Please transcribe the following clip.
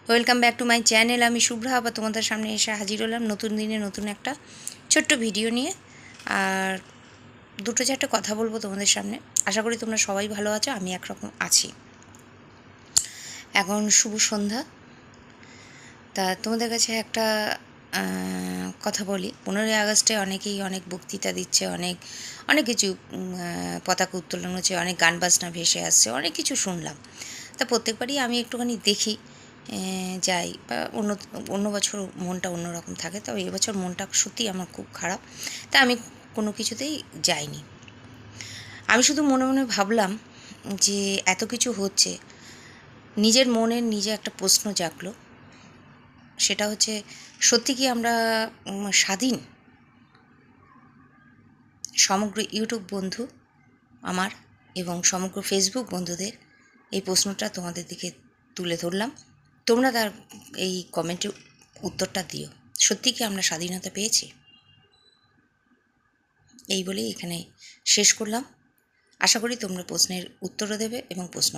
Welcome back to my channel. আমি শুভ্রা, আবার তোমাদের সামনে এসে হাজির হলাম নতুন দিনে নতুন একটা ছোট্ট ভিডিও নিয়ে। আর দুটো চারটে কথা বলবো তোমাদের সামনে। আশা করি তোমরা সবাই ভালো আছো, আমি একরকম আছি। এখন শুভ সন্ধ্যা। তা তোমাদের কাছে একটা কথা বলি। 15ই আগস্টে অনেকেই অনেক বক্তৃতা দিচ্ছে, অনেক অনেক কিছু পতাকা উত্তোলন হচ্ছে, অনেক গান বাজনা ভেসে আসছে, অনেক কিছু শুনলাম। তা প্রত্যেকবারই আমি একটুখানি দেখি, যাই, বা অন্য অন্য বছর মনটা অন্যরকম থাকে। তবে এবছর মনটা সত্যিই আমার খুব খারাপ, তা আমি কোনো কিছুতেই যাইনি। আমি শুধু মনে মনে ভাবলাম যে এত কিছু হচ্ছে, নিজের মনের নিজে একটা প্রশ্ন জাগলো। সেটা হচ্ছে, সত্যি কি আমরা স্বাধীন? সমগ্র ইউটিউব বন্ধু আমার এবং সমগ্র ফেসবুক বন্ধুদের এই প্রশ্নটা তোমাদের দিকে তুলে ধরলাম। তোমরা তার এই কমেন্টে উত্তরটা দিও। সত্যি কি আমরা স্বাধীনতা পেয়েছি? এই বলেই এখানে শেষ করলাম। আশা করি তোমরা প্রশ্নের উত্তরও দেবে এবং প্রশ্ন